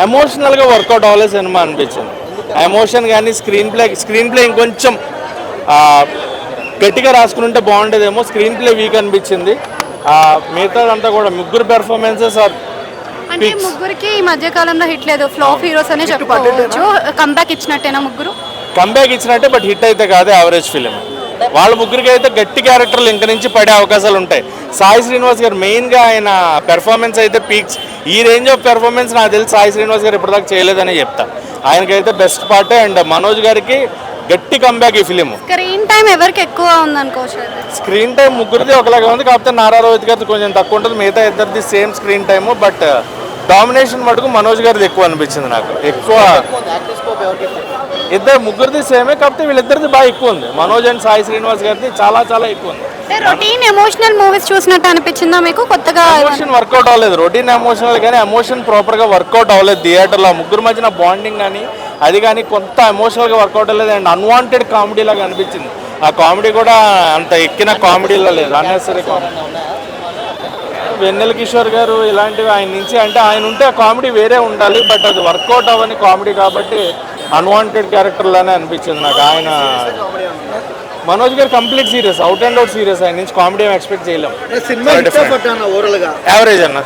ఎమోషనల్గా వర్కౌట్ అవ్వలేదు సినిమా అనిపించింది. ఎమోషన్ కానీ స్క్రీన్ ప్లే ఇంకొంచెం గట్టిగా రాసుకుని ఉంటే బాగుండేదేమో. స్క్రీన్ ప్లే వీక్ అనిపించింది. మిగతాదంతా కూడా ముగ్గురు పెర్ఫార్మెన్సెస్ అంటే ముగ్గురికి ఈ మధ్య కాలంలో హిట్ లేదు, ఫ్లాప్ హీరోస్ అనే చెప్పుకోవచ్చు. కంబ్యాక్ ఇచ్చినట్టేనా ముగ్గురు? కంబ్యాక్ ఇచ్చినట్టే, బట్ హిట్ అయితే కాదు, యావరేజ్ ఫిలిం. వాళ్ళ ముగ్గురికి అయితే గట్టి క్యారెక్టర్లు ఇంక నుంచి పడే అవకాశాలు ఉంటాయి. సాయి శ్రీనివాస్ గారు మెయిన్గా ఆయన పెర్ఫార్మెన్స్ అయితే పీక్స్. ఈ రేంజ్ ఆఫ్ పెర్ఫార్మెన్స్ నాకు తెలిసి సాయి శ్రీనివాస్ గారు ఇప్పటిదాకా చేయలేదని చెప్తా. ఆయనకైతే బెస్ట్ పార్టే. అండ్ మనోజ్ గారికి గట్టి కంబ్యాక్ ఈ ఫిలిం. స్క్రీన్ టైం ఎవరికి ఎక్కువ ఉందనుకోవచ్చు? స్క్రీన్ టైం ముగ్గురిది ఒకలాగా ఉంది, కాకపోతే నారా రోహిత్ గారిది కొంచెం తక్కువ ఉంటుంది. మిగతా ఇద్దరిది same screen time. But domination మటుకు మనోజ్ గారిది ఎక్కువ అనిపించింది నాకు. ఎక్కువ ముగ్గురిది సేమే, కాకపోతే వీళ్ళిద్దరిది బాగా ఎక్కువ ఉంది. మనోజ్ అండ్ సాయి శ్రీనివాస్ గారిది చాలా చాలా ఎక్కువ ఉంది. రొటీన్ ఎమోషనల్ మూవీస్ చూసినట్టు అనిపించిందా మీకు? కొత్తగా ఎమోషన్ వర్కౌట్ అవ్వలేదు. రొటీన్ ఎమోషనల్ కానీ ఎమోషన్ ప్రాపర్గా వర్కౌట్ అవ్వలేదు థియేటర్లో. ముగ్గురు మధ్యన బాండింగ్ కానీ అది కానీ కొంత ఎమోషనల్గా వర్కౌట్ అవ్వలేదు. అండ్ అన్వాంటెడ్ కామెడీ లాగా అనిపించింది. ఆ కామెడీ కూడా అంత ఎక్కిన కామెడీలో లేదు, అన్నెసరీ కామెడీ. వెన్నెల కిషోర్ గారు ఇలాంటివి ఆయన నుంచి, అంటే ఆయన ఉంటే ఆ కామెడీ వేరే ఉండాలి, బట్ అది వర్కౌట్ అవ్వని కామెడీ కాబట్టి అన్వాంటెడ్ క్యారెక్టర్లానే అనిపించింది నాకు. ఆయన మనోజ్ గారు complete serious, out and out serious. ఆయన నుంచి కామెడీ ఎక్స్పెక్ట్ చేయలేం. యావరేజ్ అన్న.